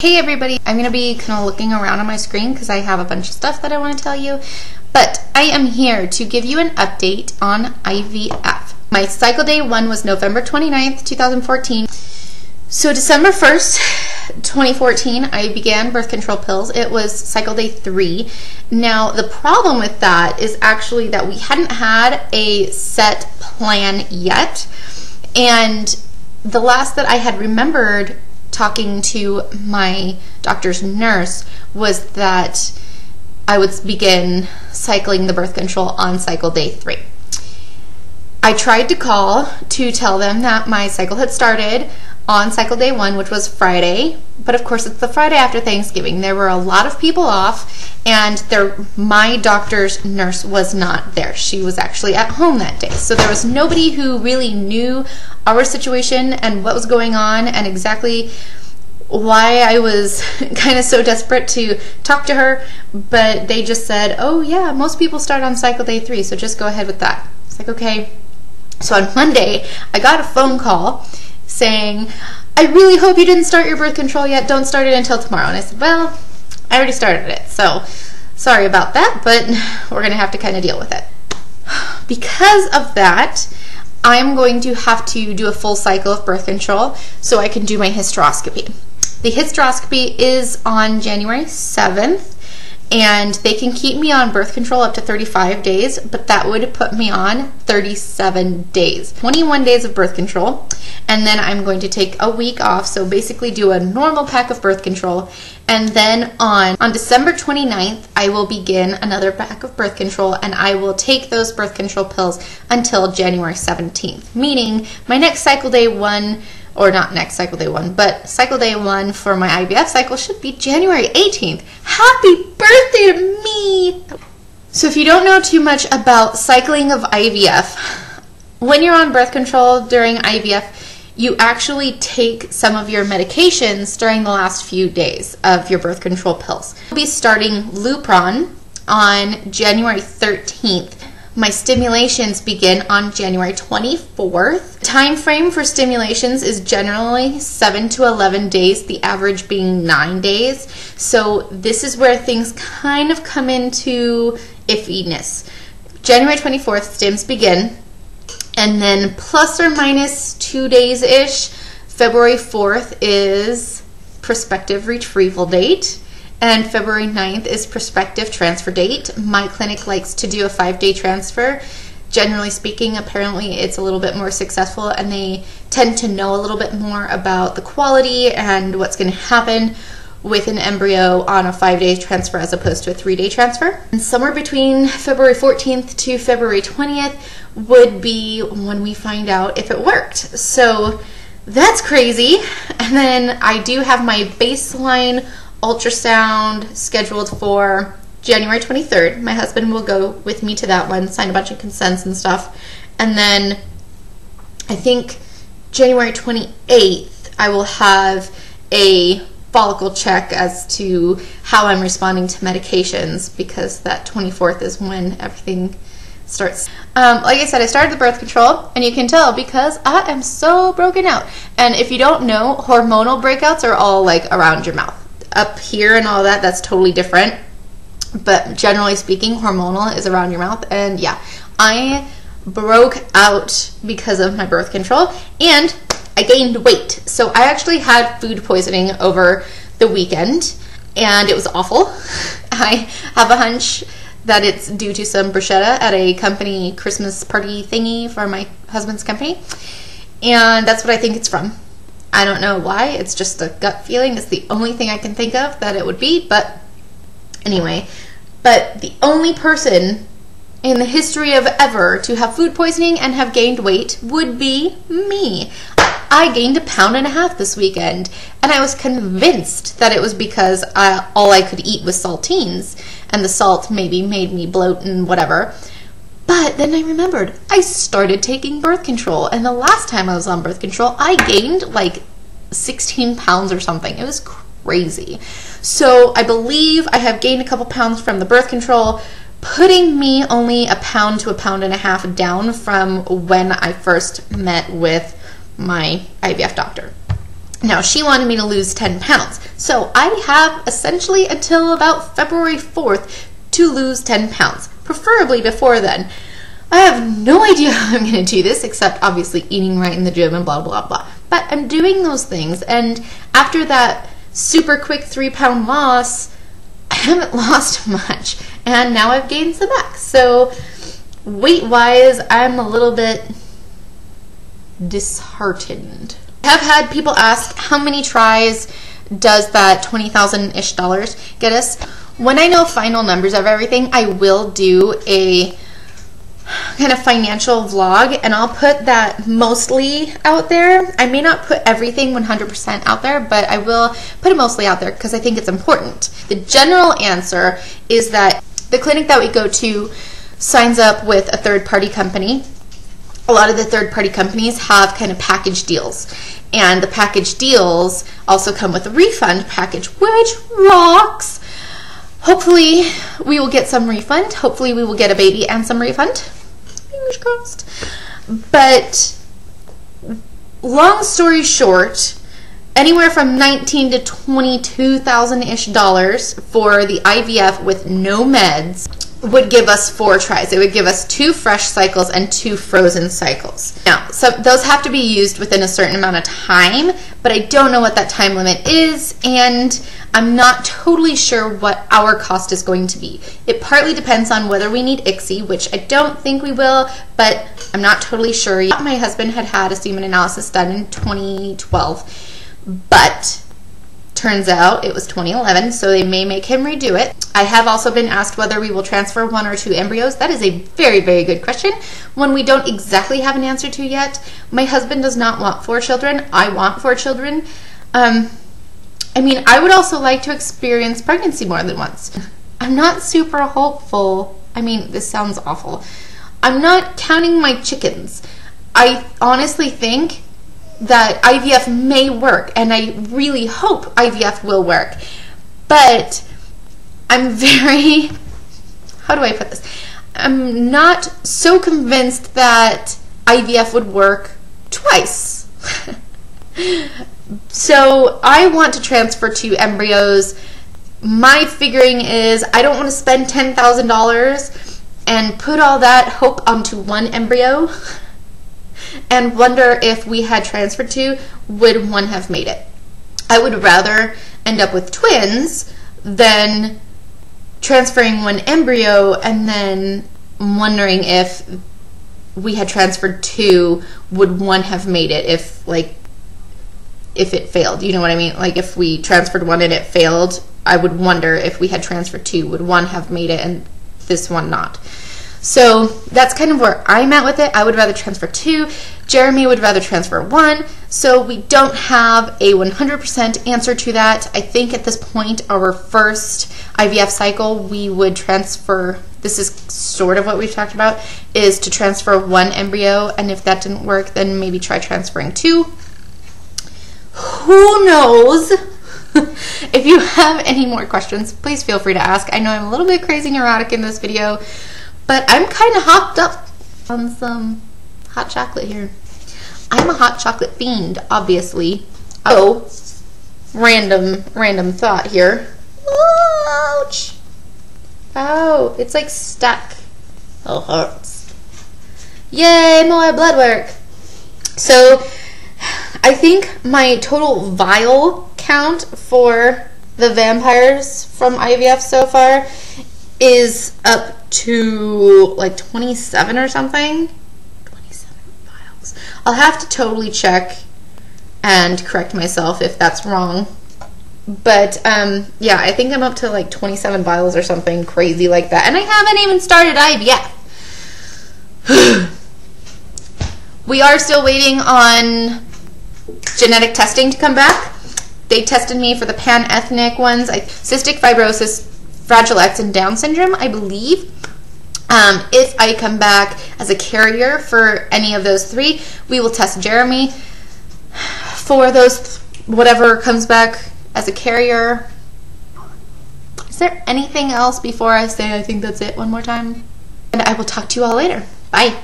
Hey everybody, I'm going to be kind of looking around on my screen because I have a bunch of stuff that I want to tell you, but I am here to give you an update on IVF. My cycle day 1 was November 29th, 2014. So December 1st, 2014, I began birth control pills. It was cycle day 3. Now, the problem with that is actually that we hadn't had a set plan yet, and the last that I had remembered talking to my doctor's nurse was that I would begin cycling the birth control on cycle day 3. I tried to call to tell them that my cycle had started on cycle day 1, which was Friday, but of course it's the Friday after Thanksgiving. There were a lot of people off, and my doctor's nurse was not there. She was actually at home that day. So there was nobody who really knew our situation and what was going on and exactly why I was kind of so desperate to talk to her, but they just said, oh yeah, most people start on cycle day 3, so just go ahead with that. It's like, okay. So on Monday, I got a phone call saying, I really hope you didn't start your birth control yet. Don't start it until tomorrow. And I said, well, I already started it, so sorry about that, but we're going to have to kind of deal with it. Because of that, I'm going to have to do a full cycle of birth control so I can do my hysteroscopy. The hysteroscopy is on January 7th, and they can keep me on birth control up to 35 days, but that would put me on 37 days. 21 days of birth control, and then I'm going to take a week off, so basically do a normal pack of birth control, and then on December 29th, I will begin another pack of birth control, and I will take those birth control pills until January 17th, meaning my next cycle day 1, or not next cycle day 1, but cycle day 1 for my IVF cycle should be January 18th. Happy birthday to me! So if you don't know too much about cycling of IVF, when you're on birth control during IVF, you actually take some of your medications during the last few days of your birth control pills. I'll be starting Lupron on January 13th. My stimulations begin on January 24th. Time frame for stimulations is generally 7 to 11 days, the average being 9 days. So this is where things kind of come into iffiness. January 24th, stims begin, and then plus or minus 2 days-ish, February 4th is prospective retrieval date. And February 9th is prospective transfer date. My clinic likes to do a 5-day transfer. Generally speaking, apparently it's a little bit more successful, and they tend to know a little bit more about the quality and what's going to happen with an embryo on a 5-day transfer as opposed to a 3-day transfer. And somewhere between February 14th to February 20th would be when we find out if it worked. So that's crazy. And then I do have my baseline ultrasound scheduled for January 23rd. My husband will go with me to that one, sign a bunch of consents and stuff. And then I think January 28th, I will have a follicle check as to how I'm responding to medications, because that 24th is when everything starts. Like I said, I started the birth control, and you can tell because I am so broken out. And if you don't know, hormonal breakouts are all like around your mouth. Up here and all that, that's totally different, but generally speaking, hormonal is around your mouth. And yeah, I broke out because of my birth control, and I gained weight. So I actually had food poisoning over the weekend, and it was awful. I have a hunch that it's due to some bruschetta at a company Christmas party thingy for my husband's company, and that's what I think it's from. I don't know why, it's just a gut feeling. It's the only thing I can think of that it would be, but anyway. But the only person in the history of ever to have food poisoning and have gained weight would be me. I gained 1.5 pounds this weekend, and I was convinced that it was because all I could eat was saltines, and the salt maybe made me bloat and whatever. But then I remembered, I started taking birth control, and the last time I was on birth control, I gained like 16 pounds or something. It was crazy. So I believe I have gained a couple pounds from the birth control, putting me only 1 pound to 1.5 pounds down from when I first met with my IVF doctor. Now, she wanted me to lose 10 pounds. So I have essentially until about February 4th to lose 10 pounds, preferably before then. I have no idea how I'm going to do this, except obviously eating right in the gym and blah, blah, blah. But I'm doing those things, and after that super quick 3-pound loss, I haven't lost much, and now I've gained some back. So weight-wise, I'm a little bit disheartened. I have had people ask, how many tries does that $20,000-ish get us? When I know final numbers of everything, I will do a kind of financial vlog, and I'll put that mostly out there. I may not put everything 100% out there, but I will put it mostly out there because I think it's important. The general answer is that the clinic that we go to signs up with a third-party company. A lot of the third-party companies have kind of package deals, and the package deals also come with a refund package, which rocks. Hopefully we will get some refund. Hopefully we will get a baby and some refund. Fingers crossed. But long story short, anywhere from $19,000 to $22,000-ish for the IVF with no meds would give us 4 tries. It would give us 2 fresh cycles and 2 frozen cycles. Now, so those have to be used within a certain amount of time, but I don't know what that time limit is, and I'm not totally sure what our cost is going to be. It partly depends on whether we need ICSI, which I don't think we will, but I'm not totally sure. My husband had a semen analysis done in 2012, but turns out it was 2011, so they may make him redo it. I have also been asked whether we will transfer 1 or 2 embryos. That is a very, very good question, one we don't exactly have an answer to yet. My husband does not want 4 children. I want 4 children. I mean, I would also like to experience pregnancy more than once. I'm not super hopeful. I mean, this sounds awful. I'm not counting my chickens. I honestly think that IVF may work, and I really hope IVF will work. But I'm very, how do I put this? I'm not so convinced that IVF would work twice. So I want to transfer 2 embryos. My figuring is I don't want to spend $10,000 and put all that hope onto 1 embryo and wonder if we had transferred 2, would 1 have made it? I would rather end up with twins than transferring 1 embryo and then wondering if we had transferred 2, would 1 have made it if it failed. You know what I mean? Like if we transferred 1 and it failed, I would wonder if we had transferred 2, would 1 have made it and this one not? So that's kind of where I'm at with it. I would rather transfer 2. Jeremy would rather transfer 1. So we don't have a 100% answer to that. I think at this point, our first IVF cycle, we would transfer, this is sort of what we've talked about, is to transfer 1 embryo. And if that didn't work, then maybe try transferring 2. Who knows? If you have any more questions, please feel free to ask. I know I'm a little bit crazy neurotic in this video, but I'm kind of hopped up on some hot chocolate here. I'm a hot chocolate fiend, obviously. Oh, random thought here. Ouch. Oh, it's like stuck. Oh, hurts. Yay, more blood work. So I think my total vial count for the vampires from IVF so far is up to like 27 or something. 27 vials. I'll have to totally check and correct myself if that's wrong. But yeah, I think I'm up to like 27 vials or something crazy like that. And I haven't even started IVF. We are still waiting on genetic testing to come back. They tested me for the pan-ethnic ones, cystic fibrosis, Fragile X, and Down syndrome, I believe. If I come back as a carrier for any of those 3, we will test Jeremy for those, whatever comes back as a carrier. Is there anything else before I say I think that's it one more time? And I will talk to you all later. Bye.